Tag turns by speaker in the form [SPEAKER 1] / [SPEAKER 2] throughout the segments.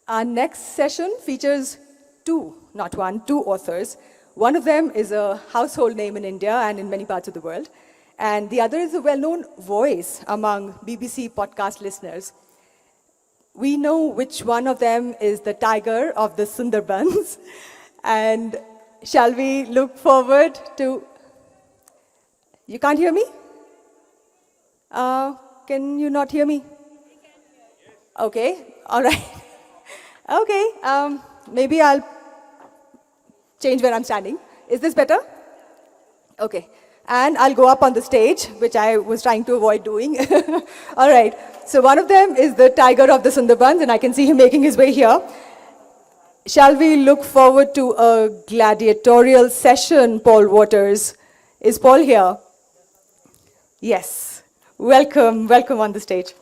[SPEAKER 1] Our next session features two authors. One of them is a household name in India and in many parts of the world, and the other is a well-known voice among BBC podcast listeners. We know which one of them is the tiger of the Sunderbans, and shall we look forward to... You can't hear me? Can you not hear me? Okay, all right. Okay, maybe I'll change where I'm standing. Is this better? Okay, and I'll go up on the stage, which I was trying to avoid doing. All right, so one of them is the tiger of the Sunderbans, and I can see him making his way here. Shall we look forward to a gladiatorial session, Paul Waters? Is Paul here? Yes. Welcome on the stage.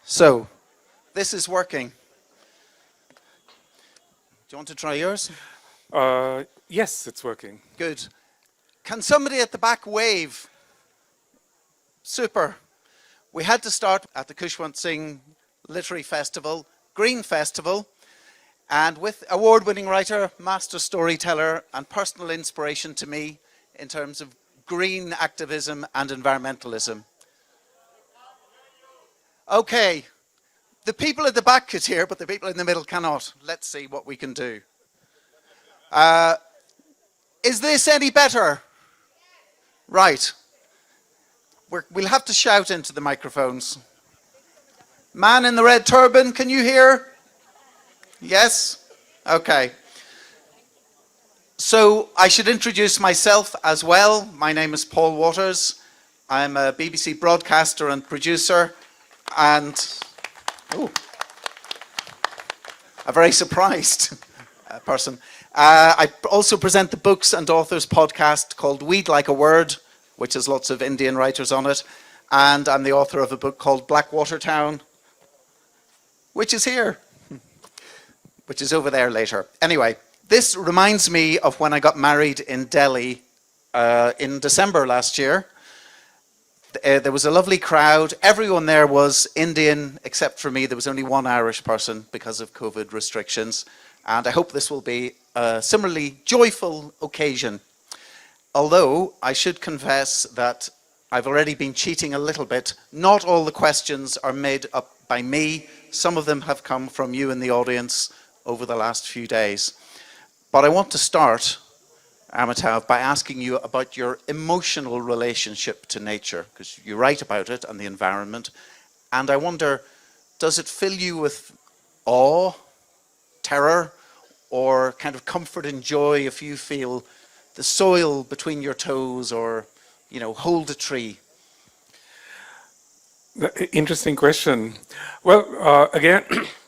[SPEAKER 2] So, this is working. Do you want to try yours?
[SPEAKER 3] Yes, it's working.
[SPEAKER 2] Good. Can somebody at the back wave? Super. We had to start at the Khushwant Singh Literary Festival, Green Festival, and with award-winning writer, master storyteller, and personal inspiration to me in terms of green activism and environmentalism. Okay, the people at the back could hear, but the people in the middle cannot. Let's see what we can do. Is this any better? Right. We'll have to shout into the microphones. Man in the red turban, can you hear? Yes? Okay. So I should introduce myself as well. My name is Paul Waters. I'm a BBC broadcaster and producer, and a very surprised person. I also present the Books and Authors podcast called Weed Like a Word, which has lots of Indian writers on it. And I'm the author of a book called Blackwater Town, which is here, which is over there later. Anyway, this reminds me of when I got married in Delhi in December last year. There was a lovely crowd. Everyone there was Indian, except for me. There was only one Irish person because of COVID restrictions. And I hope this will be a similarly joyful occasion. Although I should confess that I've already been cheating a little bit. Not all the questions are made up by me. Some of them have come from you in the audience over the last few days. But I want to start, Amitav, by asking you about your emotional relationship to nature, because you write about it and the environment. And I wonder, does it fill you with awe, terror, or kind of comfort and joy if you feel the soil between your toes, or, you know, hold a tree?
[SPEAKER 3] Interesting question. Well, again,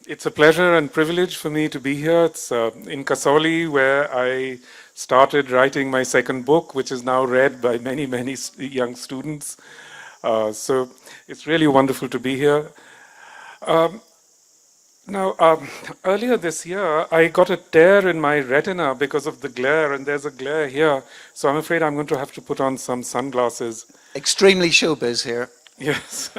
[SPEAKER 3] it's a pleasure and privilege for me to be here. It's in Kasauli, where I started writing my second book, which is now read by many, many young students. So it's really wonderful to be here. Now, earlier this year, I got a tear in my retina because of the glare, and there's a glare here. So I'm afraid I'm going to have to put on some sunglasses.
[SPEAKER 2] Extremely showbiz here.
[SPEAKER 3] Yes.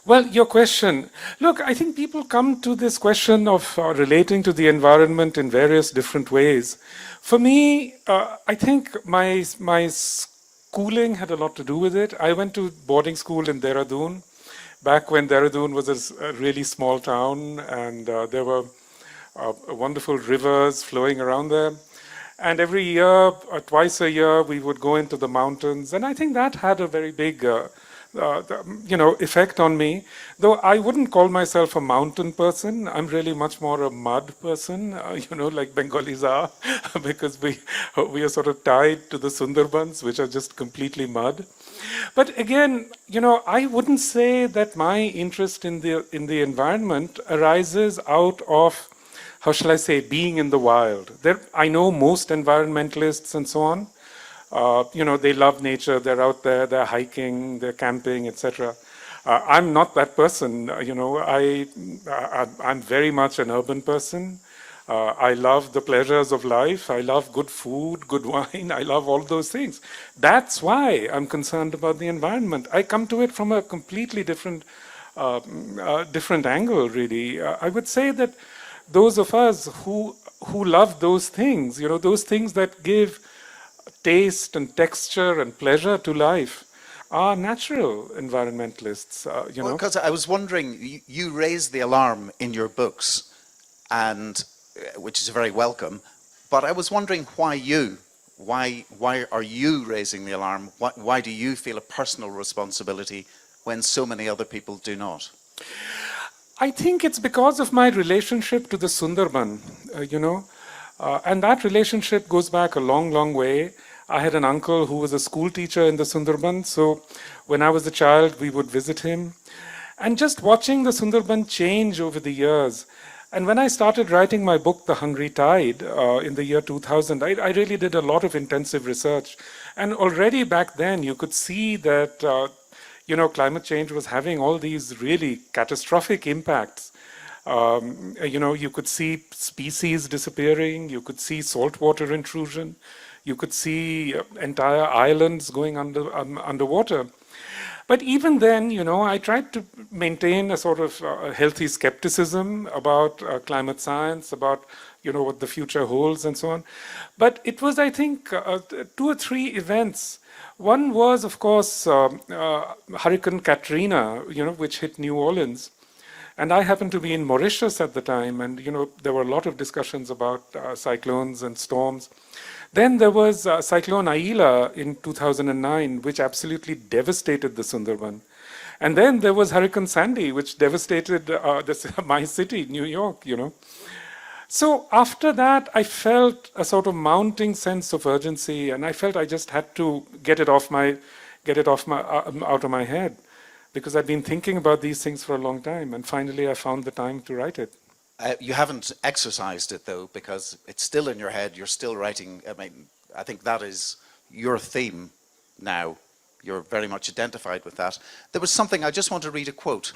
[SPEAKER 3] Well, your question. Look, I think people come to this question of relating to the environment in various different ways. For me, I think my schooling had a lot to do with it. I went to boarding school in Dehradun, back when Dehradun was a really small town, and there were wonderful rivers flowing around there. And every year, twice a year, we would go into the mountains, and I think that had a very big effect on me. Though I wouldn't call myself a mountain person, I'm really much more a mud person, like Bengalis are, because we are sort of tied to the Sunderbans, which are just completely mud. But again, I wouldn't say that my interest in the environment arises out of, how shall I say, being in the wild. I know most environmentalists and so on They love nature, they're out there, they're hiking, they're camping, etc. I'm not that person. I'm very much an urban person. I love the pleasures of life. I love good food, good wine. I love all those things. That's why I'm concerned about the environment. I come to it from a completely different angle, really. I would say that those of us who love those things, those things that give taste and texture and pleasure to life, are natural environmentalists.
[SPEAKER 2] Well, because I was wondering, you raised the alarm in your books, and which is very welcome. But I was wondering why you? Why are you raising the alarm? Why do you feel a personal responsibility when so many other people do not?
[SPEAKER 3] I think it's because of my relationship to the Sunderban, and that relationship goes back a long, long way. I had an uncle who was a school teacher in the Sunderbans, so when I was a child, we would visit him. And just watching the Sunderban change over the years, and when I started writing my book, The Hungry Tide, in the year 2000, I really did a lot of intensive research. And already back then, you could see that, climate change was having all these really catastrophic impacts. You could see species disappearing, you could see saltwater intrusion, you could see entire islands going underwater. But even then, I tried to maintain a sort of healthy skepticism about climate science, about, what the future holds and so on. But it was, I think, 2 or 3 events. One was, of course, Hurricane Katrina, which hit New Orleans. And I happened to be in Mauritius at the time, and there were a lot of discussions about cyclones and storms. Then there was Cyclone Aila in 2009, which absolutely devastated the Sundarban. And then there was Hurricane Sandy, which devastated my city, New York, So after that, I felt a sort of mounting sense of urgency, and I felt I just had to get it out of my head, because I'd been thinking about these things for a long time, and finally I found the time to write it.
[SPEAKER 2] You haven't exercised it, though, because it's still in your head. You're still writing. I think that is your theme now. You're very much identified with that. There was something, I just want to read a quote.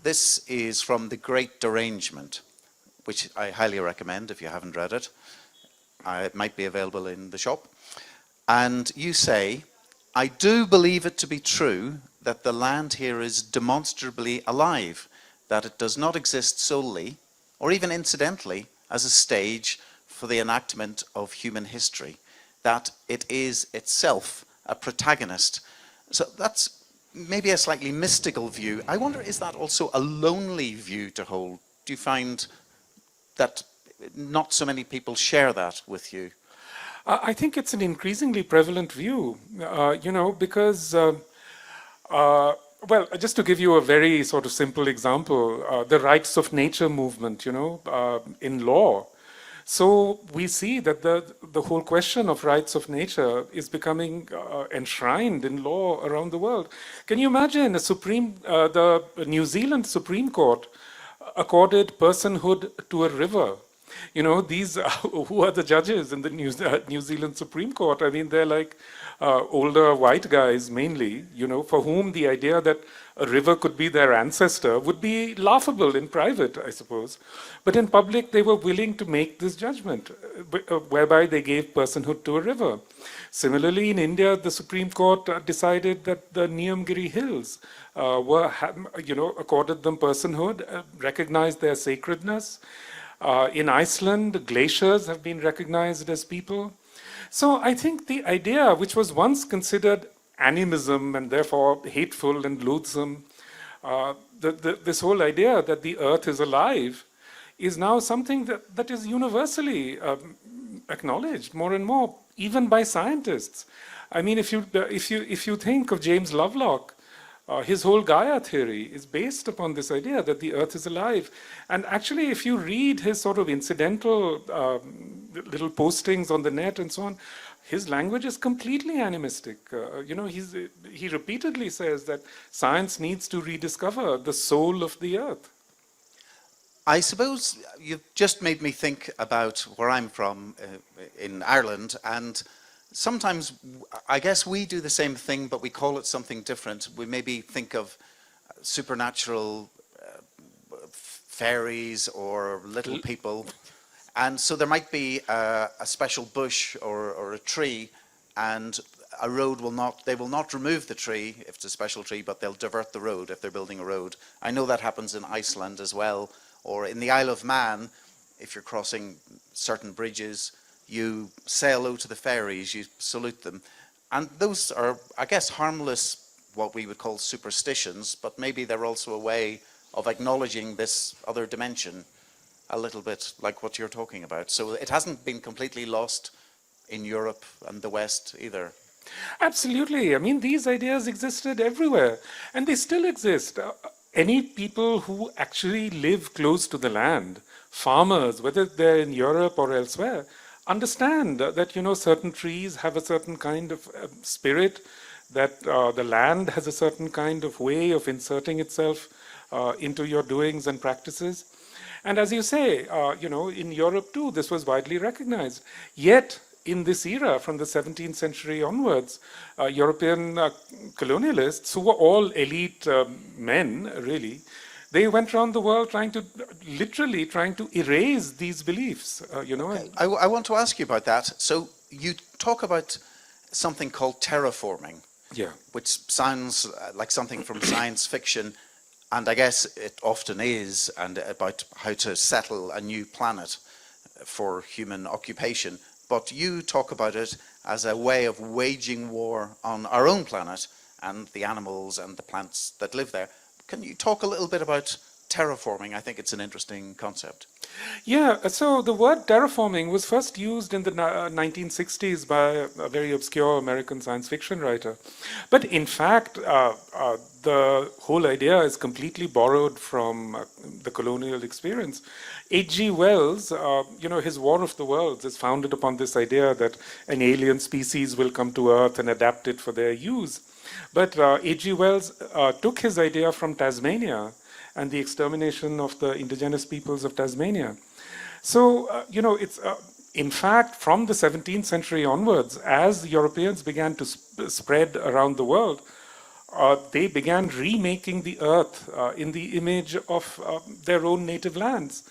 [SPEAKER 2] This is from The Great Derangement, which I highly recommend if you haven't read it. It might be available in the shop. And you say, "I do believe it to be true that the land here is demonstrably alive, that it does not exist solely, or even incidentally, as a stage for the enactment of human history, that it is itself a protagonist." So that's maybe a slightly mystical view. I wonder, is that also a lonely view to hold? Do you find that not so many people share that with you?
[SPEAKER 3] I think it's an increasingly prevalent view, because well, just to give you a very sort of simple example, the rights of nature movement, in law. So we see that the whole question of rights of nature is becoming enshrined in law around the world. Can you imagine the New Zealand Supreme Court accorded personhood to a river? These who are the judges in the New Zealand Supreme Court? I mean, they're like older white guys mainly, for whom the idea that a river could be their ancestor would be laughable in private, I suppose. But in public, they were willing to make this judgment, whereby they gave personhood to a river. Similarly, in India, the Supreme Court decided that the Niyamgiri Hills accorded them personhood, recognized their sacredness. In Iceland, glaciers have been recognized as people. So I think the idea, which was once considered animism and therefore hateful and loathsome, this whole idea that the earth is alive is now something that is universally acknowledged more and more, even by scientists. I mean, if you think of James Lovelock, his whole Gaia theory is based upon this idea that the earth is alive. And actually, if you read his sort of incidental little postings on the net and so on, his language is completely animistic. He repeatedly says that science needs to rediscover the soul of the earth.
[SPEAKER 2] I suppose you've just made me think about where I'm from in Ireland, and sometimes I guess we do the same thing, but we call it something different. We maybe think of supernatural fairies or little people. And so there might be a special bush or a tree, and a road will not, they will not remove the tree if it's a special tree, but they'll divert the road if they're building a road. I know that happens in Iceland as well, or in the Isle of Man, if you're crossing certain bridges, you say hello to the fairies, you salute them. And those are, I guess, harmless, what we would call superstitions, but maybe they're also a way of acknowledging this other dimension, a little bit like what you're talking about. So it hasn't been completely lost in Europe and the West either.
[SPEAKER 3] Absolutely. I mean, these ideas existed everywhere, and they still exist. Any people who actually live close to the land, farmers, whether they're in Europe or elsewhere, understand that, you know, certain trees have a certain kind of spirit, that the land has a certain kind of way of inserting itself into your doings and practices. And as you say, you know, in Europe too, this was widely recognized. Yet, in this era, from the 17th century onwards, European colonialists, who were all elite men, really, they went around the world literally trying to erase these beliefs, you know.
[SPEAKER 2] Okay. I want to ask you about that. So you talk about something called terraforming,
[SPEAKER 3] Yeah.
[SPEAKER 2] which sounds like something from science fiction, and I guess it often is, and about how to settle a new planet for human occupation. But you talk about it as a way of waging war on our own planet and the animals and the plants that live there. Can you talk a little bit about terraforming? I think it's an interesting concept.
[SPEAKER 3] Yeah, so the word terraforming was first used in the 1960s by a very obscure American science fiction writer. But in fact, the whole idea is completely borrowed from the colonial experience. H.G. Wells, you know, his War of the Worlds is founded upon this idea that an alien species will come to Earth and adapt it for their use. But H.G. Wells took his idea from Tasmania and the extermination of the indigenous peoples of Tasmania. So, you know, it's in fact, from the 17th century onwards, as Europeans began to spread around the world, they began remaking the earth in the image of their own native lands.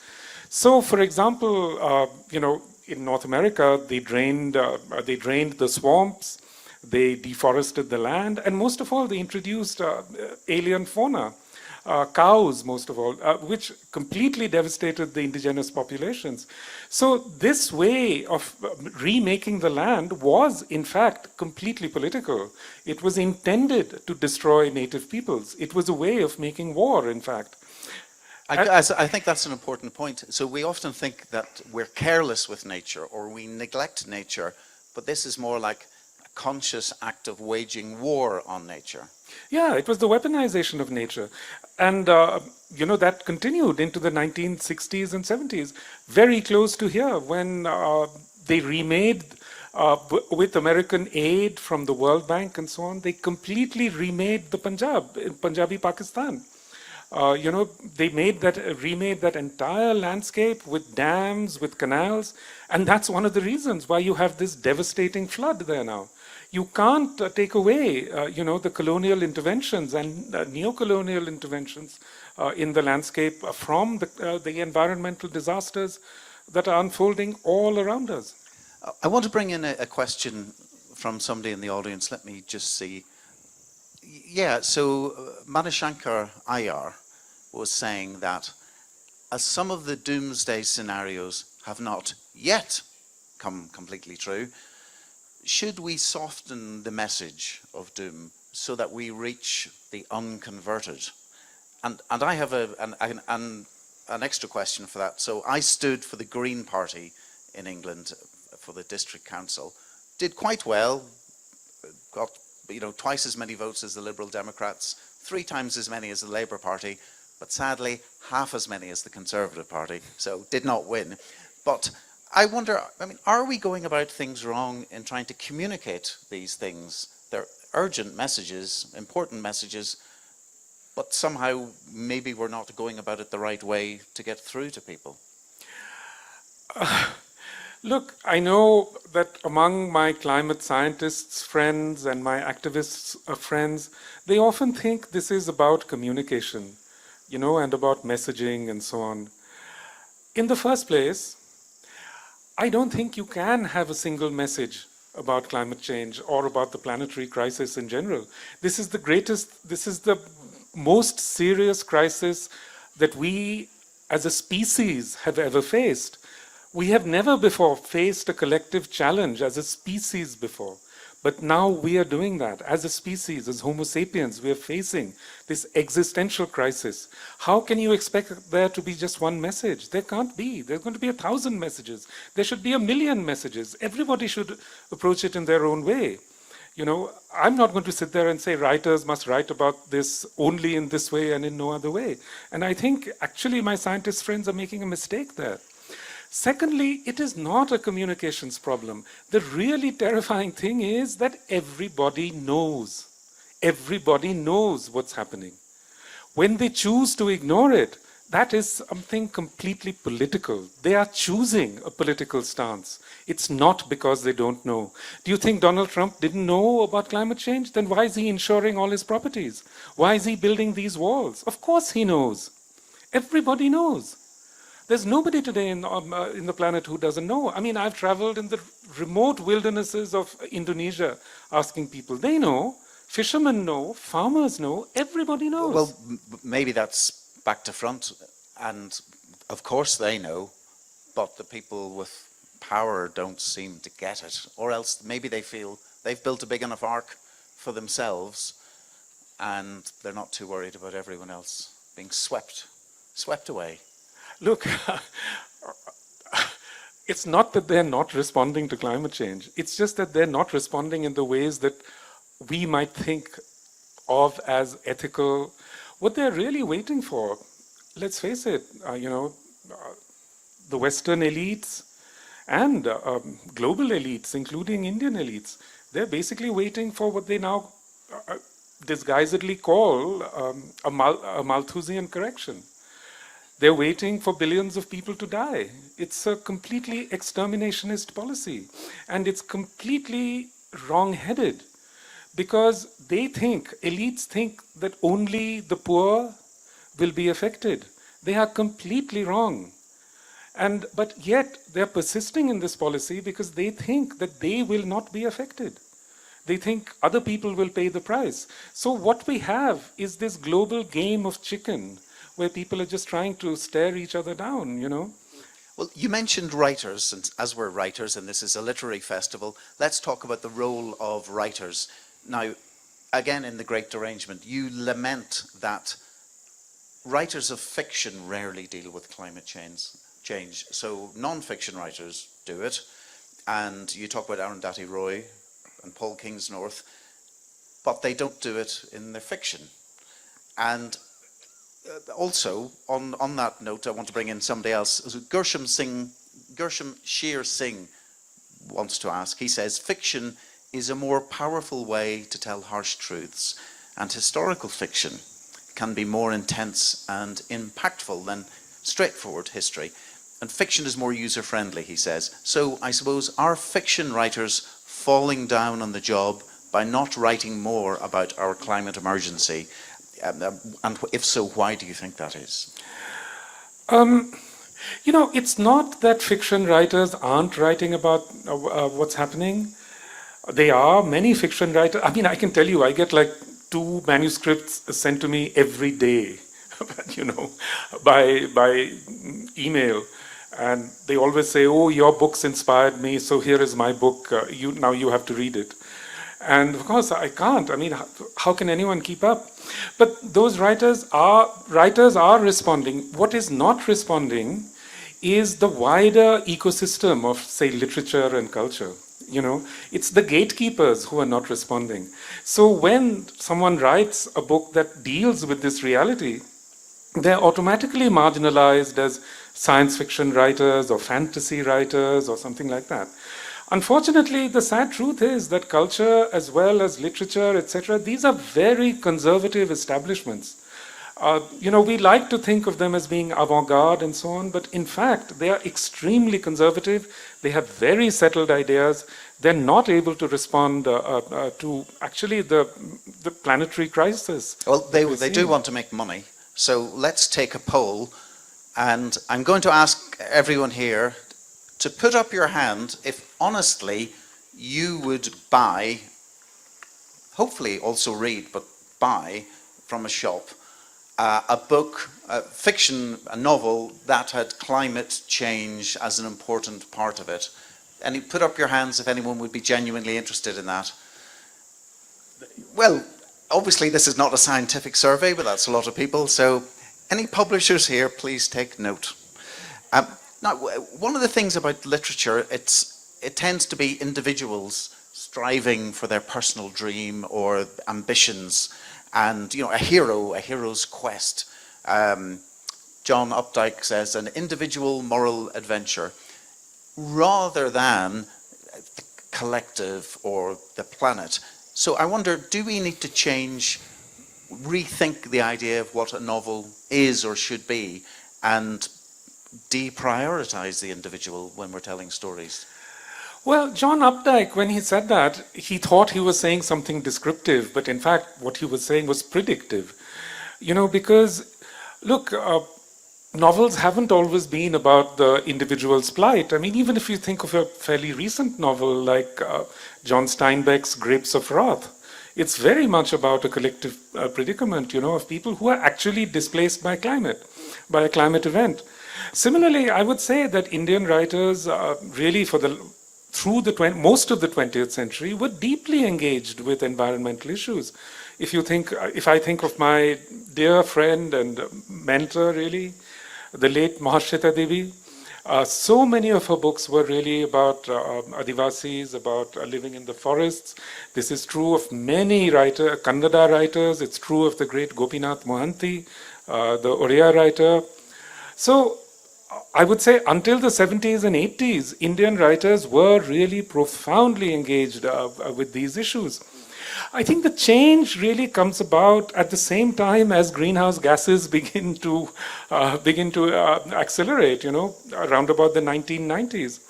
[SPEAKER 3] So, for example, you know, in North America, they drained the swamps, they deforested the land, and most of all, they introduced alien fauna. Cows, most of all, which completely devastated the indigenous populations. So this way of remaking the land was, in fact, completely political. It was intended to destroy native peoples. It was a way of making war, in fact.
[SPEAKER 2] I think that's an important point. So we often think that we're careless with nature or we neglect nature, but this is more like a conscious act of waging war on nature.
[SPEAKER 3] Yeah, it was the weaponization of nature. And, you know, that continued into the 1960s and 70s, very close to here, when they remade, with American aid from the World Bank and so on, they completely remade the Punjabi Pakistan. You know, they remade that entire landscape with dams, with canals, and that's one of the reasons why you have this devastating flood there now. You can't take away, you know, the colonial interventions and neo-colonial interventions in the landscape from the environmental disasters that are unfolding all around us.
[SPEAKER 2] I want to bring in a question from somebody in the audience. Let me just see. Yeah, so Manishankar Iyer was saying that as some of the doomsday scenarios have not yet come completely true, should we soften the message of doom so that we reach the unconverted? And I have an extra question for that. So I stood for the Green Party in England for the district council, did quite well, got, you know, twice as many votes as the Liberal Democrats, 3 times as many as the Labour Party, but sadly half as many as the Conservative Party, so did not win. But I wonder, I mean, are we going about things wrong in trying to communicate these things? They're urgent messages, important messages, but somehow maybe we're not going about it the right way to get through to people.
[SPEAKER 3] Look, I know that among my climate scientists friends and my activists friends, they often think this is about communication, and about messaging and so on. In the first place, I don't think you can have a single message about climate change or about the planetary crisis in general. This is the most serious crisis that we as a species have ever faced. We have never before faced a collective challenge as a species before. But now we are doing that. As a species, as Homo sapiens, we are facing this existential crisis. How can you expect there to be just one message? There can't be. There's going to be 1,000 messages. There should be 1,000,000 messages. Everybody should approach it in their own way. I'm not going to sit there and say writers must write about this only in this way and in no other way. And I think actually my scientist friends are making a mistake there. Secondly, it is not a communications problem. The really terrifying thing is that everybody knows. Everybody knows what's happening. When they choose to ignore it, that is something completely political. They are choosing a political stance. It's not because they don't know. Do you think Donald Trump didn't know about climate change? Then why is he insuring all his properties? Why is he building these walls? Of course he knows. Everybody knows. There's nobody today in the planet who doesn't know. I mean, I've traveled in the remote wildernesses of Indonesia asking people. They know. Fishermen know. Farmers know. Everybody knows.
[SPEAKER 2] Well, maybe that's back to front. And of course they know. But the people with power don't seem to get it. Or else maybe they feel they've built a big enough ark for themselves and they're not too worried about everyone else being swept away.
[SPEAKER 3] Look, it's not that they're not responding to climate change. It's just that they're not responding in the ways that we might think of as ethical. What they're really waiting for, let's face it, the Western elites and global elites, including Indian elites, they're basically waiting for what they now disguisedly call a Malthusian correction. They're waiting for billions of people to die. It's a completely exterminationist policy. And it's completely wrong-headed because elites think that only the poor will be affected. They are completely wrong. But yet they're persisting in this policy because they think that they will not be affected. They think other people will pay the price. So what we have is this global game of chicken where people are just trying to stare each other down,
[SPEAKER 2] Well, you mentioned writers, and as we're writers, and this is a literary festival, let's talk about the role of writers. Now, again, in The Great Derangement, you lament that writers of fiction rarely deal with climate change. So non-fiction writers do it, and you talk about Arundhati Roy and Paul Kingsnorth, but they don't do it in their fiction. And also, on that note, I want to bring in somebody else. Gershom Shear Singh wants to ask, he says, fiction is a more powerful way to tell harsh truths, and historical fiction can be more intense and impactful than straightforward history. And fiction is more user-friendly, he says. So I suppose, are fiction writers falling down on the job by not writing more about our climate emergency? And if so, why do you think that is?
[SPEAKER 3] It's not that fiction writers aren't writing about what's happening. They are. Many fiction writers. I mean, I can tell you, I get like 2 manuscripts sent to me every day, by email. And they always say, oh, your books inspired me, so here is my book. Now you have to read it. And of course, I can't. I mean, how can anyone keep up? But those writers are responding. What is not responding is the wider ecosystem of, say, literature and culture. It's the gatekeepers who are not responding. So when someone writes a book that deals with this reality, they're automatically marginalized as science fiction writers or fantasy writers or something like that. Unfortunately, the sad truth is that culture as well as literature, etc., these are very conservative establishments. We like to think of them as being avant-garde and so on, but in fact, they are extremely conservative. They have very settled ideas. They're not able to respond to actually the planetary crisis.
[SPEAKER 2] Well, they do want to make money. So let's take a poll. And I'm going to ask everyone here to put up your hand if honestly you would buy, hopefully also read, but buy from a shop, a book, a fiction, a novel that had climate change as an important part of it. And put up your hands if anyone would be genuinely interested in that. Well, obviously this is not a scientific survey, but that's a lot of people. So any publishers here, please take note. Now, one of the things about literature, it tends to be individuals striving for their personal dream or ambitions, and a hero's quest. John Updike says an individual moral adventure, rather than the collective or the planet. So I wonder, do we need to rethink the idea of what a novel is or should be, and deprioritize the individual when we're telling stories?
[SPEAKER 3] Well, John Updike, when he said that, he thought he was saying something descriptive, but in fact, what he was saying was predictive. Because, look, novels haven't always been about the individual's plight. I mean, even if you think of a fairly recent novel like John Steinbeck's Grapes of Wrath, it's very much about a collective predicament, of people who are actually displaced by a climate event. Similarly, I would say that Indian writers really most of the 20th century were deeply engaged with environmental issues. If I think of my dear friend and mentor, really, the late Mahashweta Devi, so many of her books were really about Adivasis, about living in the forests. This is true of many Kannada writers. It's true of the great Gopinath Mohanty, the Oriya writer. So I would say until the 70s and 80s, Indian writers were really profoundly engaged with these issues. I think the change really comes about at the same time as greenhouse gases begin to accelerate, around about the 1990s.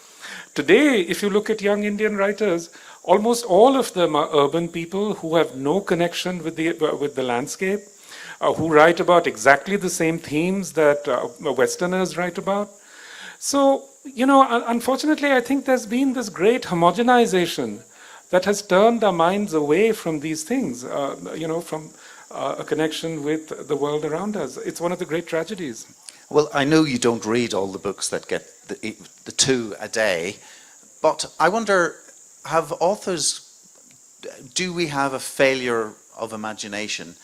[SPEAKER 3] Today, if you look at young Indian writers, almost all of them are urban people who have no connection with the landscape, who write about exactly the same themes that Westerners write about. So, unfortunately, I think there's been this great homogenization that has turned our minds away from these things, from a connection with the world around us. It's one of the great tragedies.
[SPEAKER 2] Well, I know you don't read all the books that get the 2 a day, but I wonder, do we have a failure of imagination?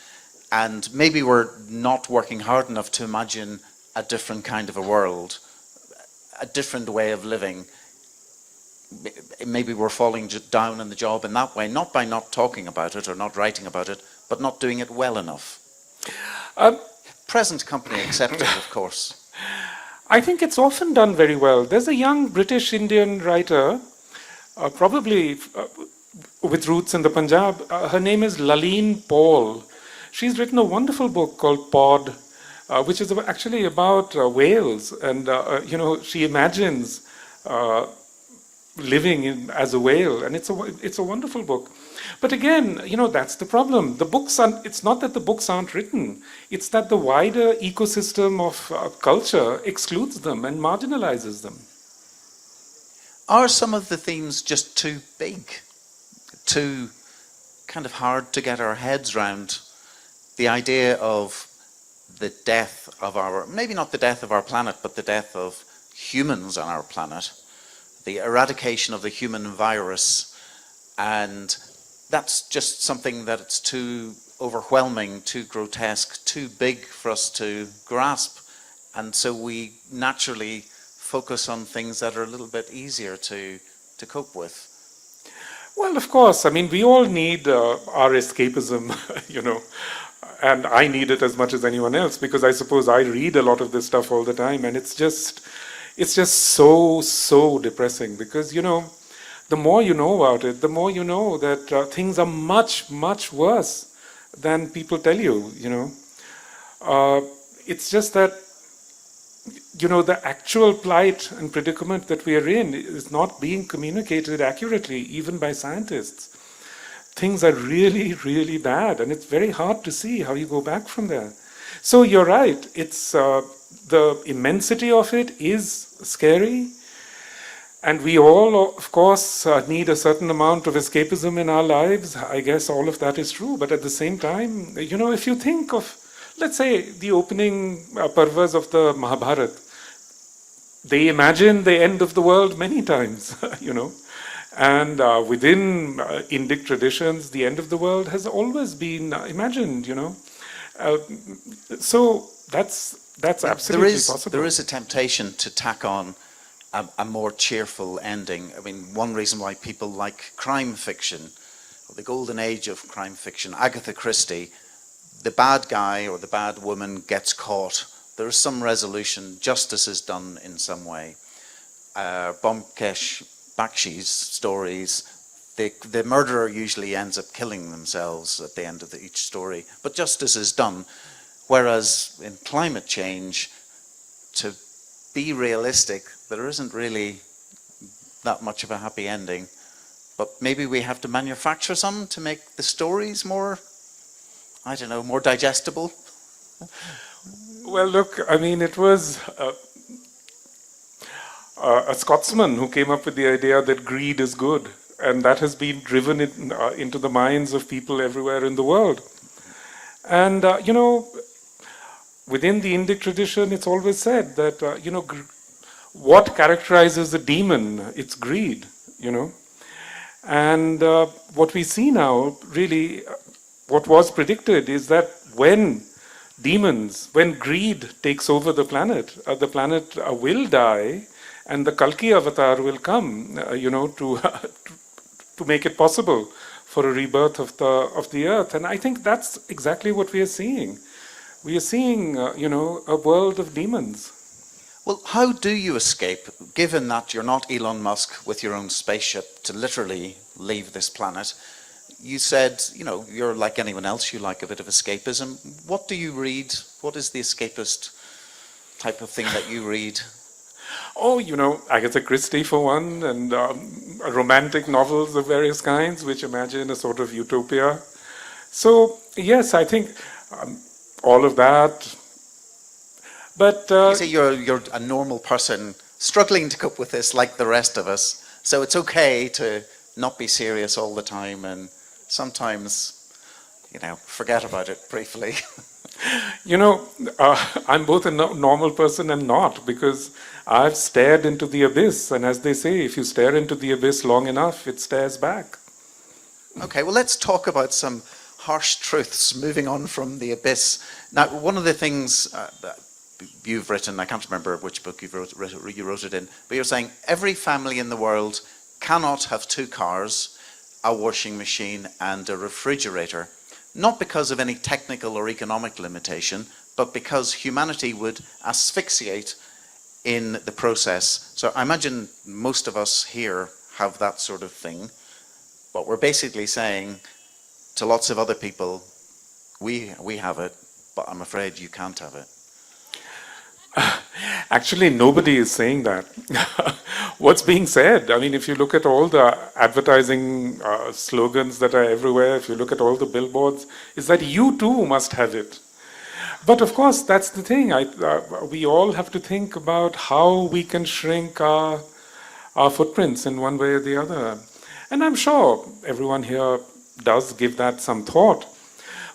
[SPEAKER 2] And maybe we're not working hard enough to imagine a different kind of a world, a different way of living. Maybe we're falling down on the job in that way, not by not talking about it or not writing about it, but not doing it well enough. Present company accepted, of course.
[SPEAKER 3] I think it's often done very well. There's a young British Indian writer, probably with roots in the Punjab. Her name is Laleen Paul. She's written a wonderful book called Pod, which is actually about whales. And, she imagines living as a whale. And it's a wonderful book. But again, that's the problem. It's not that the books aren't written. It's that the wider ecosystem of culture excludes them and marginalizes them.
[SPEAKER 2] Are some of the themes just too big, too kind of hard to get our heads round? The idea of the death of maybe not the death of our planet, but the death of humans on our planet, the eradication of the human virus, and that's just something that it's too overwhelming, too grotesque, too big for us to grasp. And so we naturally focus on things that are a little bit easier to cope with.
[SPEAKER 3] Well, of course. I mean, we all need our escapism, and I need it as much as anyone else, because I suppose I read a lot of this stuff all the time, and it's just so depressing, because, the more you know about it, the more you know that things are much, much worse than people tell you, It's just that, the actual plight and predicament that we are in is not being communicated accurately, even by scientists. Things are really, really bad, and it's very hard to see how you go back from there. So you're right, it's the immensity of it is scary, and we all, of course, need a certain amount of escapism in our lives. I guess all of that is true, but at the same time, if you think of, let's say, the opening parvas of the Mahabharata, they imagine the end of the world many times, And within Indic traditions, the end of the world has always been imagined, So that's absolutely possible.
[SPEAKER 2] There is a temptation to tack on a more cheerful ending. I mean, one reason why people like crime fiction, or the golden age of crime fiction, Agatha Christie, the bad guy or the bad woman gets caught. There is some resolution. Justice is done in some way. Bomkesh Bakshi's stories, the murderer usually ends up killing themselves at the end of each story, but justice is done. Whereas in climate change, to be realistic, there isn't really that much of a happy ending. But maybe we have to manufacture some to make the stories more, I don't know, more digestible.
[SPEAKER 3] Well, look, I mean, it was a Scotsman who came up with the idea that greed is good, and that has been driven into the minds of people everywhere in the world. And, within the Indic tradition, it's always said that, what characterizes a demon? It's greed, And what we see now, really, what was predicted is that when greed takes over the planet will die, and the Kalki avatar will come, to make it possible for a rebirth of the earth. And I think that's exactly what we are seeing. We are seeing, a world of demons.
[SPEAKER 2] Well, how do you escape, given that you're not Elon Musk with your own spaceship to literally leave this planet? You said, you're like anyone else, you like a bit of escapism. What do you read? What is the escapist type of thing that you read?
[SPEAKER 3] Oh, Agatha Christie for one, and romantic novels of various kinds, which imagine a sort of utopia. So, yes, I think all of that. But
[SPEAKER 2] you say you're a normal person struggling to cope with this like the rest of us. So it's okay to not be serious all the time and sometimes, forget about it briefly.
[SPEAKER 3] I'm both a normal person and not, because I've stared into the abyss, and as they say, if you stare into the abyss long enough, it stares back.
[SPEAKER 2] Okay, well, let's talk about some harsh truths, moving on from the abyss. Now, one of the things that you've written, I can't remember which book you wrote it in, but you're saying every family in the world cannot have 2 cars, a washing machine, and a refrigerator. Not because of any technical or economic limitation, but because humanity would asphyxiate in the process. So I imagine most of us here have that sort of thing, but we're basically saying to lots of other people, we have it, but I'm afraid you can't have it.
[SPEAKER 3] Actually, nobody is saying that. What's being said, I mean, if you look at all the advertising slogans that are everywhere, if you look at all the billboards, is that you too must have it. But of course, that's the thing. We all have to think about how we can shrink our footprints in one way or the other. And I'm sure everyone here does give that some thought.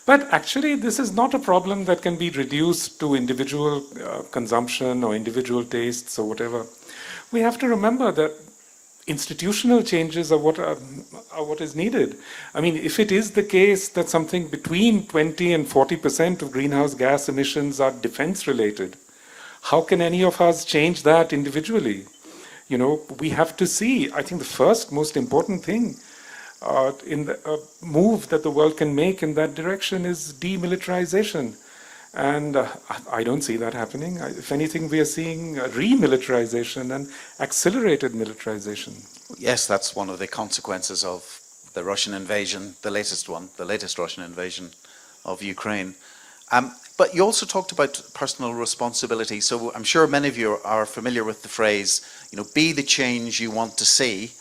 [SPEAKER 3] But actually, this is not a problem that can be reduced to individual consumption or individual tastes or whatever. We have to remember that institutional changes are what is needed. I mean, if it is the case that something between 20 and 40% of greenhouse gas emissions are defense-related, how can any of us change that individually? We have to see, I think the first most important thing in the move that the world can make in that direction is demilitarization. And I don't see that happening. If anything, we are seeing remilitarization and accelerated militarization.
[SPEAKER 2] Yes, that's one of the consequences of the Russian invasion, the latest Russian invasion of Ukraine. But you also talked about personal responsibility. So I'm sure many of you are familiar with the phrase, be the change you want to see,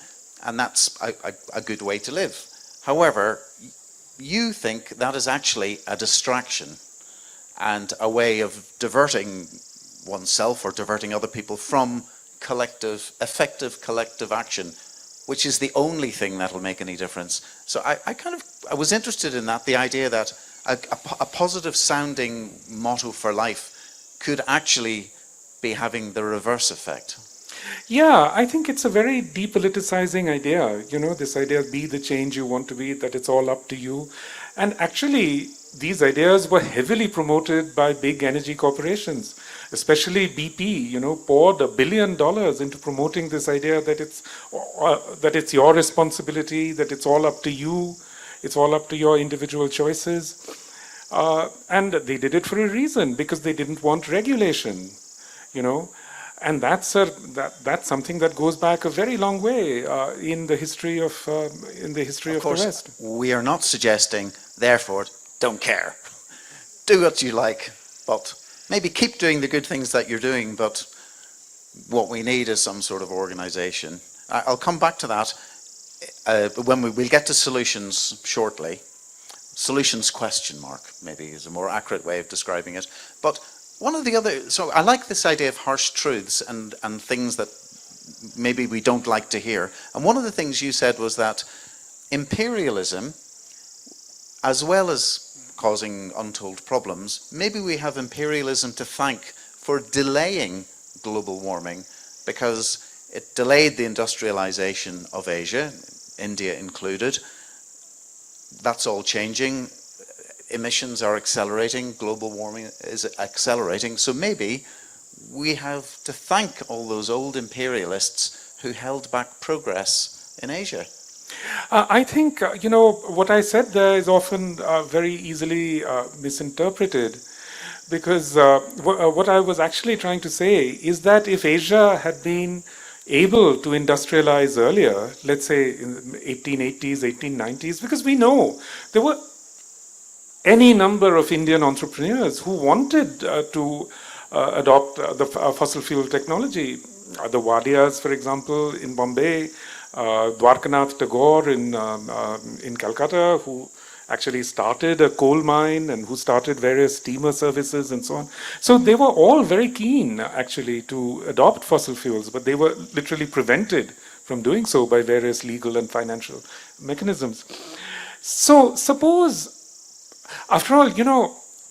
[SPEAKER 2] and that's a good way to live. However, you think that is actually a distraction and a way of diverting oneself or diverting other people from effective collective action, which is the only thing that'll make any difference. So I was interested in that, the idea that a positive sounding motto for life could actually be having the reverse effect.
[SPEAKER 3] Yeah, I think it's a very depoliticizing idea, this idea of be the change you want to be, that it's all up to you. And actually, these ideas were heavily promoted by big energy corporations, especially BP, poured $1 billion into promoting this idea that it's your responsibility, that it's all up to you, it's all up to your individual choices. And they did it for a reason, because they didn't want regulation, And that's something that goes back a very long way in the history of the West.
[SPEAKER 2] We are not suggesting, therefore, don't care. Do what you like, but maybe keep doing the good things that you're doing. But what we need is some sort of organization. I'll come back to that when we'll get to solutions shortly. Solutions ? Maybe is a more accurate way of describing it. But one of the other, so I like this idea of harsh truths and things that maybe we don't like to hear. And one of the things you said was that imperialism, as well as causing untold problems, maybe we have imperialism to thank for delaying global warming, because it delayed the industrialization of Asia, India included. That's all changing. Emissions are accelerating, global warming is accelerating, so maybe we have to thank all those old imperialists who held back progress in Asia.
[SPEAKER 3] I think, what I said there is often very easily misinterpreted, because what I was actually trying to say is that if Asia had been able to industrialize earlier, let's say in the 1880s, 1890s, because we know there were any number of Indian entrepreneurs who wanted to adopt the fossil fuel technology. The Wadias, for example, in Bombay, Dwarkanath Tagore in Calcutta, who actually started a coal mine and who started various steamer services and so on. So they were all very keen, actually, to adopt fossil fuels, but they were literally prevented from doing so by various legal and financial mechanisms. So suppose, after all,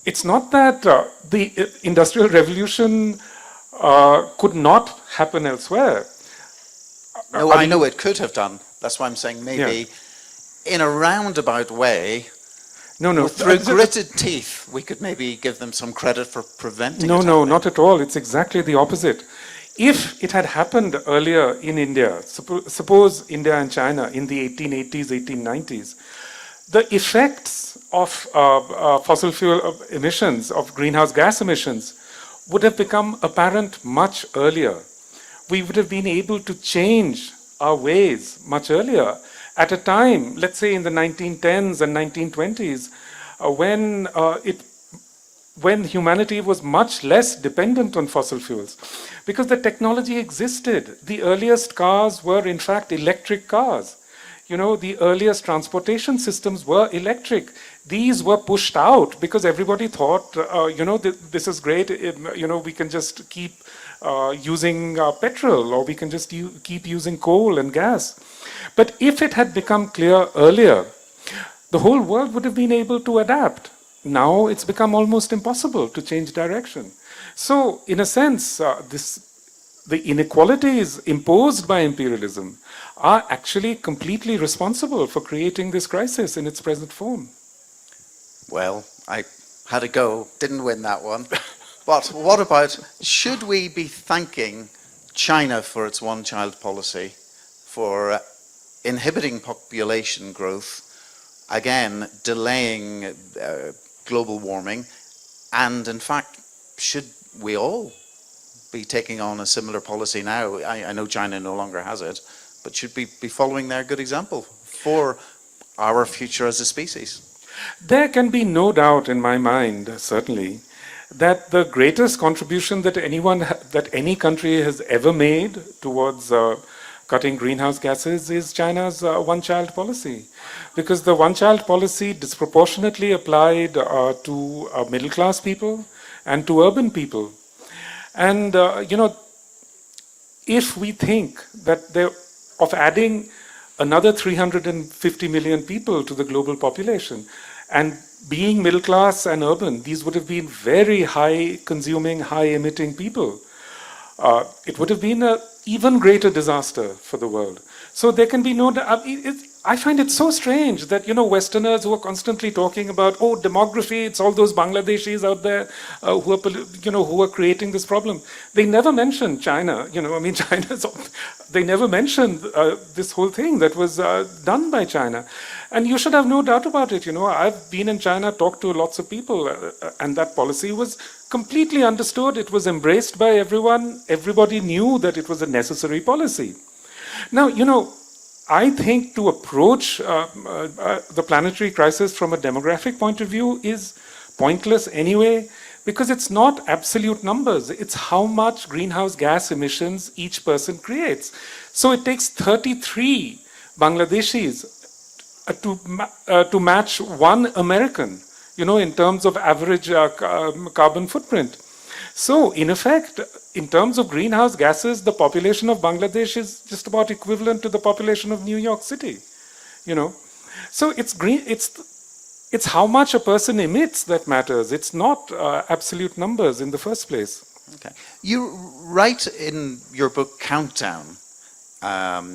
[SPEAKER 3] it's not that the Industrial Revolution could not happen elsewhere.
[SPEAKER 2] No, I know it could have done. That's why I'm saying maybe in a roundabout way, through gritted teeth, we could maybe give them some credit for preventing it.
[SPEAKER 3] No, not at all. It's exactly the opposite. If it had happened earlier in India, suppose India and China in the 1880s, 1890s, the effects of fossil fuel emissions, of greenhouse gas emissions, would have become apparent much earlier. We would have been able to change our ways much earlier, at a time, let's say in the 1910s and 1920s, when humanity was much less dependent on fossil fuels, because the technology existed. The earliest cars were in fact electric cars. The earliest transportation systems were electric. These were pushed out because everybody thought, this is great, we can just keep using petrol, or we can just keep using coal and gas. But if it had become clear earlier, the whole world would have been able to adapt. Now it's become almost impossible to change direction. So, in a sense, the inequalities imposed by imperialism are actually completely responsible for creating this crisis in its present form.
[SPEAKER 2] Well, I had a go, didn't win that one. But what about, should we be thanking China for its one-child policy, for inhibiting population growth, again, delaying global warming, and in fact, should we all be taking on a similar policy now? I know China no longer has it, but should we be following their good example for our future as a species?
[SPEAKER 3] There can be no doubt in my mind, certainly, that the greatest contribution that that any country has ever made towards cutting greenhouse gases is China's one-child policy, because the one-child policy disproportionately applied to middle-class people and to urban people. And if we think that of adding another 350 million people to the global population, and being middle class and urban, these would have been very high consuming, high emitting people. It would have been an even greater disaster for the world. So there can be no, I find it so strange that, Westerners who are constantly talking about, oh, demography, it's all those Bangladeshis out there who are creating this problem. They never mention China, they never mentioned this whole thing that was done by China. And you should have no doubt about it. I've been in China, talked to lots of people, and that policy was completely understood. It was embraced by everyone. Everybody knew that it was a necessary policy. Now, I think to approach the planetary crisis from a demographic point of view is pointless anyway, because it's not absolute numbers. It's how much greenhouse gas emissions each person creates. So it takes 33 Bangladeshis to match one American, in terms of average carbon footprint. So, in effect, in terms of greenhouse gases, the population of Bangladesh is just about equivalent to the population of New York City. So it's how much a person emits that matters. It's not absolute numbers in the first place.
[SPEAKER 2] Okay. You write in your book Countdown,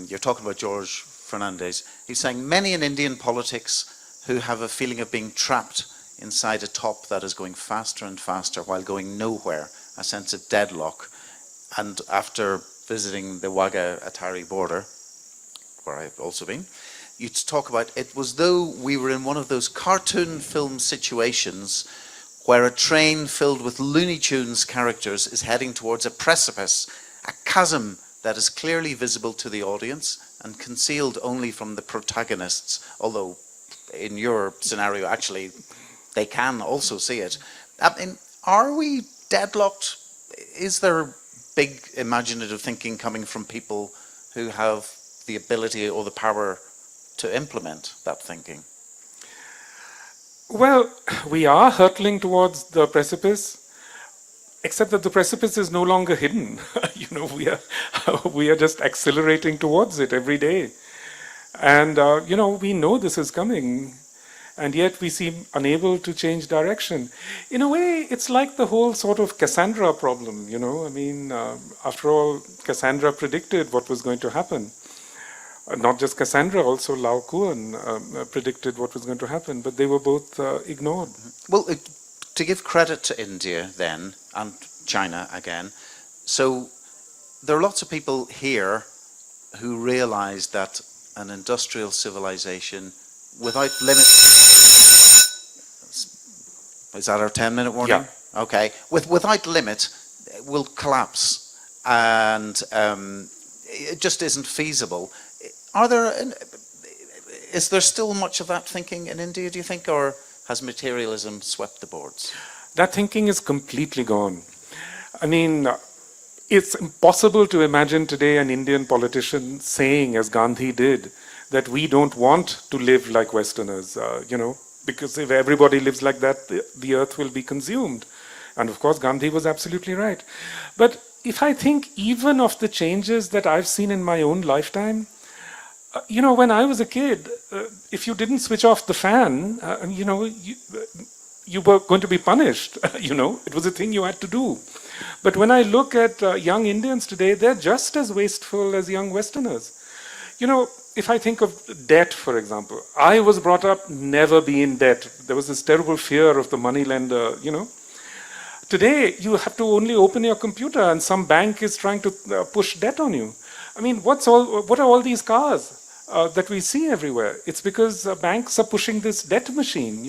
[SPEAKER 2] you're talking about George Fernandez. He's saying many in Indian politics who have a feeling of being trapped inside a top that is going faster and faster while going nowhere, a sense of deadlock. And after visiting the Wagah-Atari border, where I've also been, you talk about it was though we were in one of those cartoon film situations where a train filled with Looney Tunes characters is heading towards a precipice, a chasm that is clearly visible to the audience and concealed only from the protagonists, although in your scenario actually they can also see it. Are we deadlocked? Is there big imaginative thinking coming from people who have the ability or the power to implement that thinking?
[SPEAKER 3] Well, we are hurtling towards the precipice, except that the precipice is no longer hidden. We are just accelerating towards it every day. And, we know this is coming. And yet we seem unable to change direction. In a way, it's like the whole sort of Cassandra problem, after all, Cassandra predicted what was going to happen. Not just Cassandra, also Lao Kuan predicted what was going to happen, but they were both ignored.
[SPEAKER 2] Well, to give credit to India then, and China again, so there are lots of people here who realize that an industrial civilization without limit. Is that our 10-minute warning?
[SPEAKER 3] Yeah.
[SPEAKER 2] Okay. Without limit, will collapse, and it just isn't feasible. Is there still much of that thinking in India, do you think, or has materialism swept the boards?
[SPEAKER 3] That thinking is completely gone. It's impossible to imagine today an Indian politician saying, as Gandhi did, that we don't want to live like Westerners, because if everybody lives like that, the earth will be consumed. And of course, Gandhi was absolutely right. But if I think even of the changes that I've seen in my own lifetime, when I was a kid, if you didn't switch off the fan, you were going to be punished. It was a thing you had to do. But when I look at young Indians today, they're just as wasteful as young Westerners. If I think of debt, for example, I was brought up never be in debt. There was this terrible fear of the moneylender, Today, you have to only open your computer and some bank is trying to push debt on you. What are all these cars that we see everywhere? It's because banks are pushing this debt machine,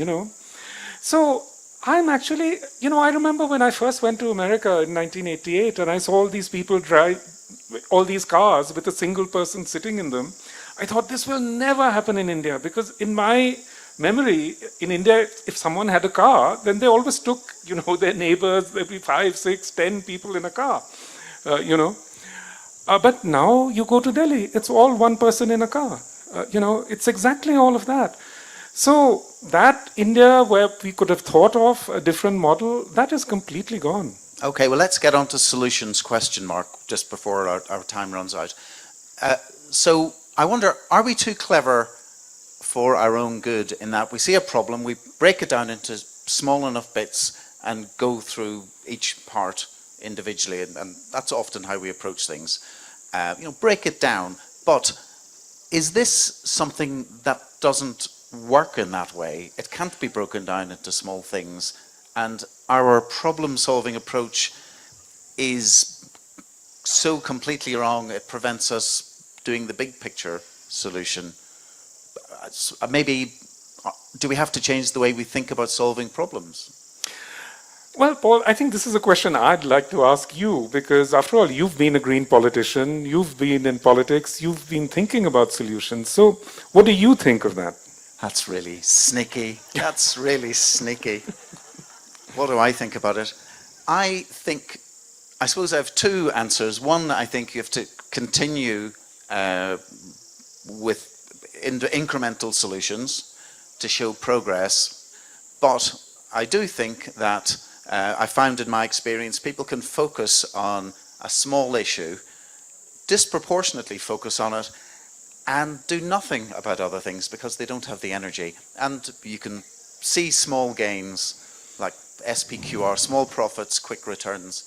[SPEAKER 3] So I'm actually, I remember when I first went to America in 1988 and I saw all these people drive all these cars with a single person sitting in them. I thought this will never happen in India because in my memory, in India, if someone had a car, then they always took, their neighbors, there'd be 5, 6, 10 people in a car, But now you go to Delhi, it's all one person in a car. It's exactly all of that. So that India where we could have thought of a different model, that is completely gone.
[SPEAKER 2] Okay, well, let's get on to solutions question mark just before our time runs out. So I wonder, are we too clever for our own good in that we see a problem, we break it down into small enough bits and go through each part individually, and that's often how we approach things. Break it down. But is this something that doesn't work in that way? It can't be broken down into small things, and our problem-solving approach is so completely wrong it prevents us doing the big picture solution. Maybe do we have to change the way we think about solving problems?
[SPEAKER 3] Well, Paul, I think this is a question I'd like to ask you, because after all, you've been a green politician, you've been in politics, you've been thinking about solutions. So what do you think of that?
[SPEAKER 2] That's really sneaky. That's really sneaky. What do I think about it? I suppose I have two answers. One, I think you have to continue with incremental solutions to show progress. But I do think that I found in my experience people can focus on a small issue, disproportionately focus on it, and do nothing about other things because they don't have the energy. And you can see small gains like SPQR, small profits, quick returns,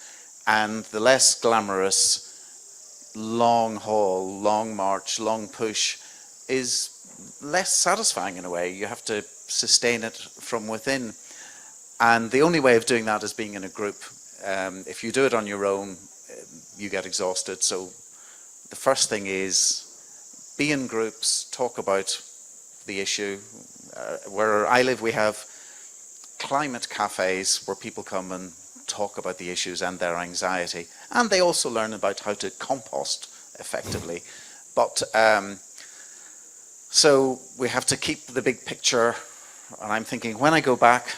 [SPEAKER 2] and the less glamorous long haul, long march, long push is less satisfying in a way. You have to sustain it from within. And the only way of doing that is being in a group. If you do it on your own, you get exhausted. So the first thing is be in groups, talk about the issue. Where I live, we have climate cafes where people come and talk about the issues and their anxiety. And they also learn about how to compost effectively. But so we have to keep the big picture. And I'm thinking, when I go back,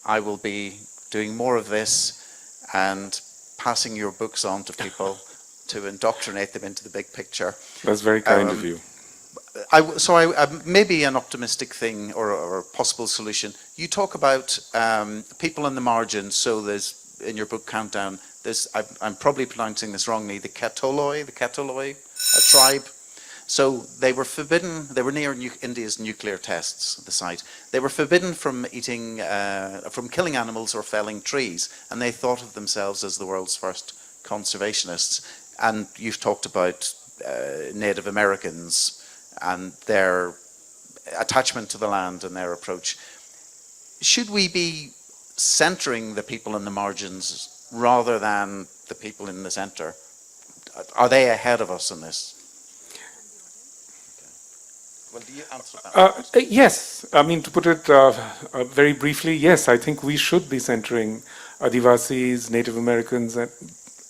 [SPEAKER 2] I will be doing more of this and passing your books on to people to indoctrinate them into the big picture.
[SPEAKER 3] That's very kind of you.
[SPEAKER 2] Maybe an optimistic thing or a possible solution. You talk about people in the margins. So there's, in your book Countdown, there's, I'm probably pronouncing this wrongly, the Kasauli, a tribe. So they were forbidden, they were near India's nuclear tests, the site. They were forbidden from eating, from killing animals or felling trees, and they thought of themselves as the world's first conservationists. And you've talked about Native Americans and their attachment to the land and their approach. Should we be centering the people in the margins rather than the people in the center? Are they ahead of us in this? Well, do you answer that?
[SPEAKER 3] Yes, I mean, to put it very briefly, yes, I think we should be centering Adivasis, Native Americans, and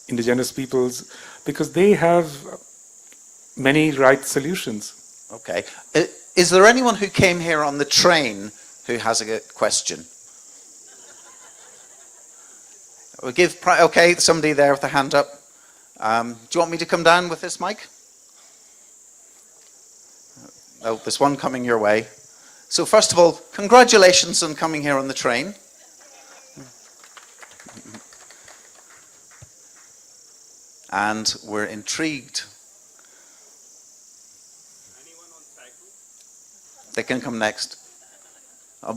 [SPEAKER 3] indigenous peoples, because they have many right solutions.
[SPEAKER 2] Okay. Is there anyone who came here on the train who has a question? We'll give, okay, somebody there with a hand up. Do you want me to come down with this mic? Oh, there's one coming your way. So first of all, congratulations on coming here on the train. And we're intrigued.
[SPEAKER 3] Anyone on cycle?
[SPEAKER 2] They can come next.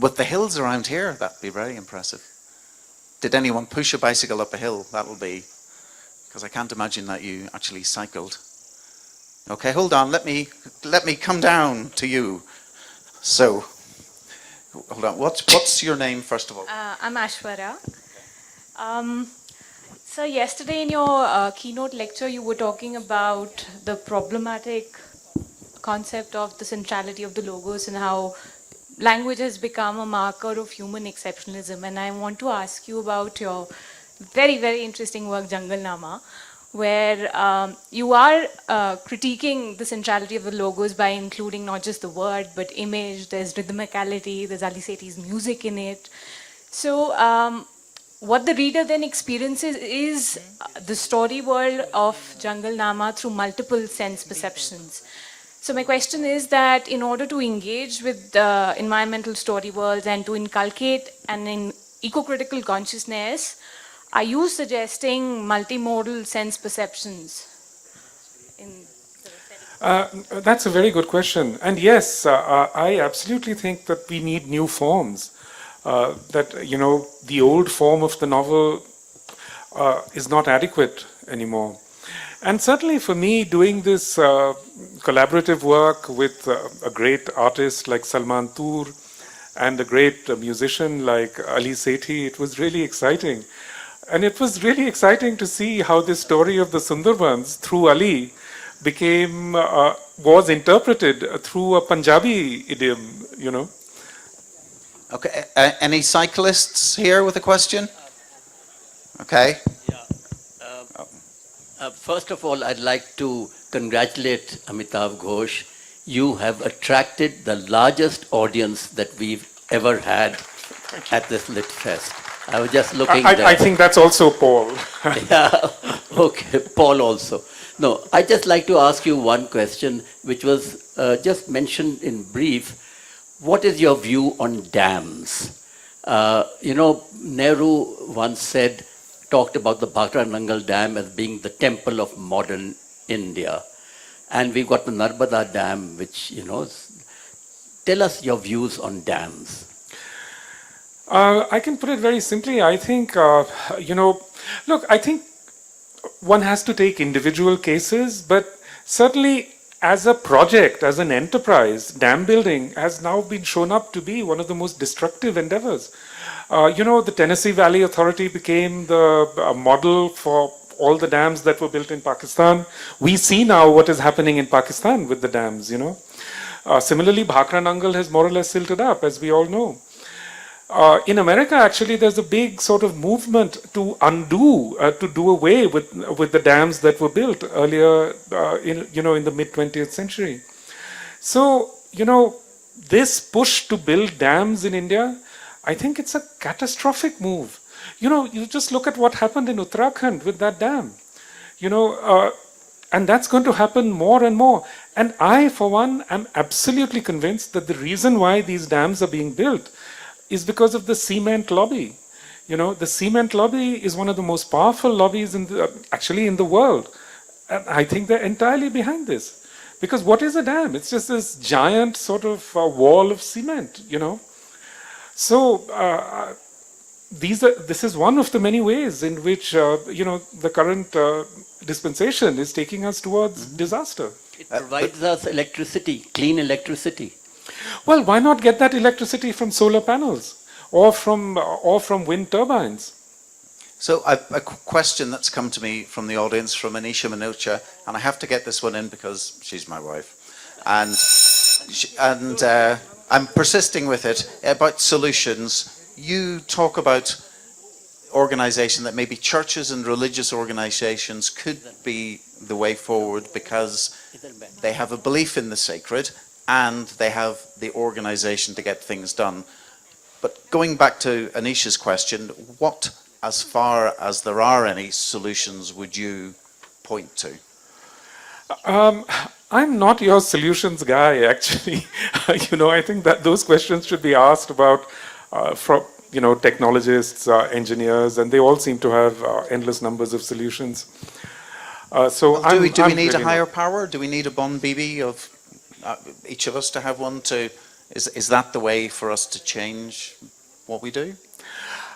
[SPEAKER 2] With the hills around here, that'd be very impressive. Did anyone push a bicycle up a hill? That'll be, because I can't imagine that you actually cycled. Okay, hold on. Let me come down to you. So, hold on. What's your name first of all?
[SPEAKER 4] I'm Ashwarya. So yesterday in your keynote lecture, you were talking about the problematic concept of the centrality of the logos and how language has become a marker of human exceptionalism. And I want to ask you about your very, very interesting work, Jungle Nama, where you are critiquing the centrality of the logos by including not just the word, but image, there's rhythmicality, there's Ali Sethi's music in it. So what the reader then experiences is the story world of Jungle Nama through multiple sense perceptions. So my question is that in order to engage with the environmental story worlds and to inculcate an eco-critical consciousness, are you suggesting multimodal sense perceptions?
[SPEAKER 3] That's a very good question. And yes, I absolutely think that we need new forms. That, you know, the old form of the novel is not adequate anymore. And certainly for me, doing this collaborative work with a great artist like Salman Toor and a great musician like Ali Sethi, it was really exciting. And it was really exciting to see how this story of the Sunderbans through Ali became, was interpreted through a Punjabi idiom, you know.
[SPEAKER 2] Okay, any cyclists here with a question? Okay.
[SPEAKER 5] First of all, I'd like to congratulate Amitav Ghosh. You have attracted the largest audience that we've ever had at this Lit Fest. I was just looking there.
[SPEAKER 3] I think that's also Paul.
[SPEAKER 5] Yeah, okay, Paul also. No, I'd just like to ask you one question, which was just mentioned in brief. What is your view on dams? You know, Nehru once talked about the Bhakra-Nangal Dam as being the temple of modern India. And we've got the Narbada Dam, which, you know, tell us your views on dams.
[SPEAKER 3] I can put it very simply. I think, you know, look, I think one has to take individual cases, but certainly as a project, as an enterprise, dam building has now been shown up to be one of the most destructive endeavors. You know, the Tennessee Valley Authority became the model for all the dams that were built in Pakistan. We see now what is happening in Pakistan with the dams, you know. Similarly, Bhakra-Nangal has more or less silted up, as we all know. In America, actually, there's a big sort of movement to undo, to do away with the dams that were built earlier, in the mid-20th century. So, you know, this push to build dams in India, I think it's a catastrophic move. You know, you just look at what happened in Uttarakhand with that dam. You know, and that's going to happen more and more. And I, for one, am absolutely convinced that the reason why these dams are being built is because of the cement lobby. You know, the cement lobby is one of the most powerful lobbies actually in the world. And I think they're entirely behind this. Because what is a dam? It's just this giant sort of wall of cement, you know. So this is one of the many ways in which, you know, the current dispensation is taking us towards disaster.
[SPEAKER 5] It provides us electricity, clean electricity.
[SPEAKER 3] Well, why not get that electricity from solar panels or from wind turbines?
[SPEAKER 2] So a question that's come to me from the audience from Anisha Minocha, and I have to get this one in because she's my wife, and I'm persisting with it about solutions. You talk about organization that maybe churches and religious organizations could be the way forward because they have a belief in the sacred and they have the organization to get things done. But going back to Anisha's question, what, as far as there are any solutions, would you point to?
[SPEAKER 3] I'm not your solutions guy, actually. You know, I think that those questions should be asked about from, you know, technologists, engineers, and they all seem to have endless numbers of solutions. So
[SPEAKER 2] well, do we need
[SPEAKER 3] really
[SPEAKER 2] a higher power? Do we need a Bon Bibi of each of us to have one? Is that the way for us to change what we do?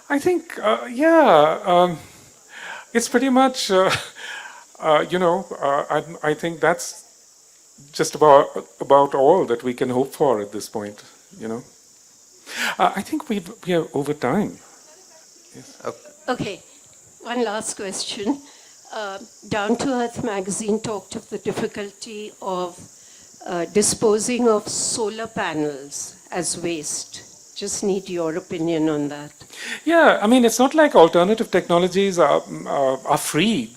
[SPEAKER 3] I think, it's pretty much, you know, I think that's just about all that we can hope for at this point, you know. I think we are over time. Yes.
[SPEAKER 6] Okay, one last question. Down to Earth magazine talked of the difficulty of disposing of solar panels as waste. Just need your opinion on that.
[SPEAKER 3] Yeah, I mean, it's not like alternative technologies are free.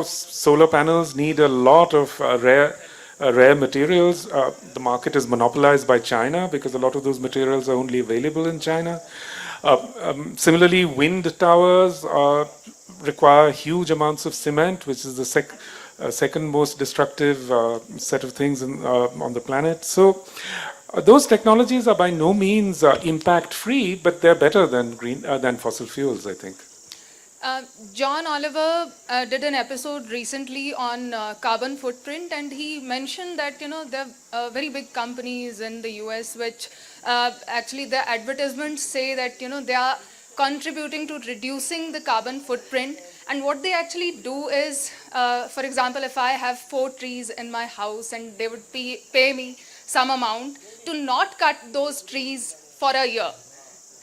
[SPEAKER 3] Solar panels need a lot of rare materials. The market is monopolized by China because a lot of those materials are only available in China. Similarly, wind towers require huge amounts of cement, which is the second most destructive set of things on the planet. So those technologies are by no means impact-free, but they're better than fossil fuels, I think.
[SPEAKER 7] John Oliver did an episode recently on carbon footprint, and he mentioned that there are very big companies in the US which actually their advertisements say that they are contributing to reducing the carbon footprint. And what they actually do is, for example, if I have 4 trees in my house and they would pay me some amount to not cut those trees for a year.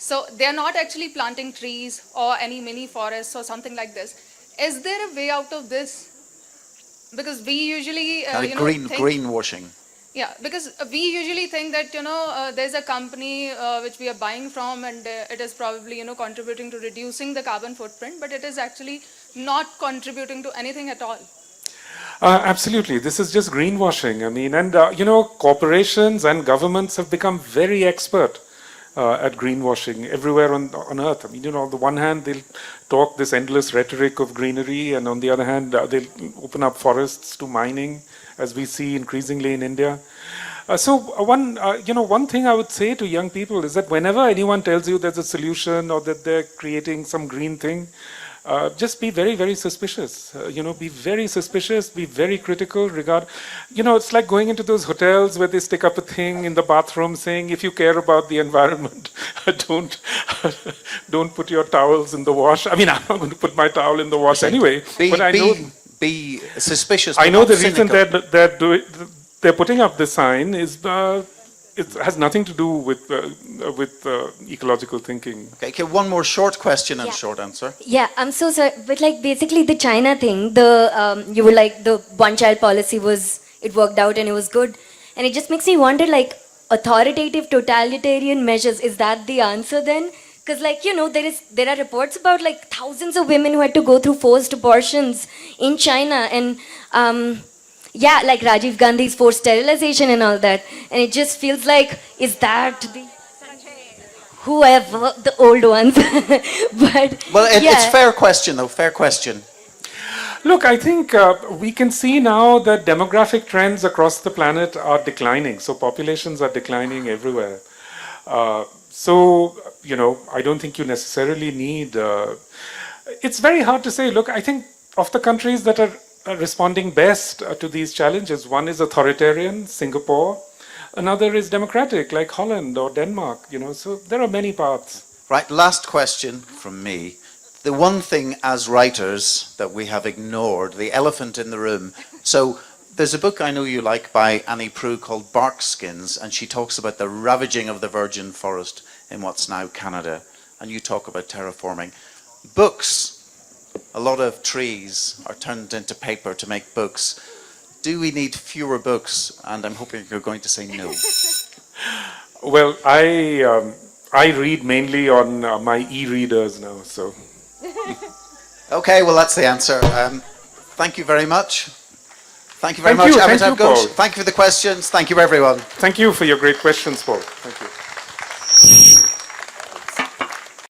[SPEAKER 7] So they're not actually planting trees or any mini forests or something like this. Is there a way out of this? Because we usually
[SPEAKER 2] greenwashing.
[SPEAKER 7] Yeah, because we usually think that there's a company which we are buying from, and it is probably contributing to reducing the carbon footprint, but it is actually not contributing to anything at all.
[SPEAKER 3] Absolutely, this is just greenwashing. I mean, and corporations and governments have become very expert at greenwashing everywhere on Earth. I mean, on the one hand, they'll talk this endless rhetoric of greenery, and on the other hand, they'll open up forests to mining, as we see increasingly in India. One thing I would say to young people is that whenever anyone tells you there's a solution or that they're creating some green thing, just be very, very suspicious. Be very suspicious, be very critical. It's like going into those hotels where they stick up a thing in the bathroom saying, if you care about the environment, don't put your towels in the wash. I mean, I'm not going to put my towel in the wash anyway. But I know...
[SPEAKER 2] Be suspicious.
[SPEAKER 3] I know the reason they're putting up this sign is it has nothing to do with ecological thinking.
[SPEAKER 2] Okay, one more short question and short answer.
[SPEAKER 8] Yeah, I'm so sorry, but basically the China thing, you were the one-child policy it worked out and it was good, and it just makes me wonder authoritative totalitarian measures, is that the answer then? Because there are reports about thousands of women who had to go through forced abortions in China, and Rajiv Gandhi's forced sterilization and all that, and it just feels is that the whoever the old ones?
[SPEAKER 2] It's fair question though. Fair question.
[SPEAKER 3] Look, I think we can see now that demographic trends across the planet are declining. So populations are declining everywhere. I don't think you necessarily need... it's very hard to say. Look, I think of the countries that are responding best to these challenges, one is authoritarian, Singapore. Another is democratic, like Holland or Denmark. So there are many paths.
[SPEAKER 2] Right, last question from me. The one thing as writers that we have ignored, the elephant in the room. So there's a book I know you like by Annie Proulx called Bark Skins, and she talks about the ravaging of the virgin forest in what's now Canada, and you talk about terraforming. Books, a lot of trees are turned into paper to make books. Do we need fewer books? And I'm hoping you're going to say no.
[SPEAKER 3] Well, I read mainly on my e-readers now, so...
[SPEAKER 2] Okay, well that's the answer. Thank you very much. Thank you very much, Amitav Ghosh. Thank you for the questions. Thank you, everyone.
[SPEAKER 3] Thank you for your great questions, Paul. Thank you.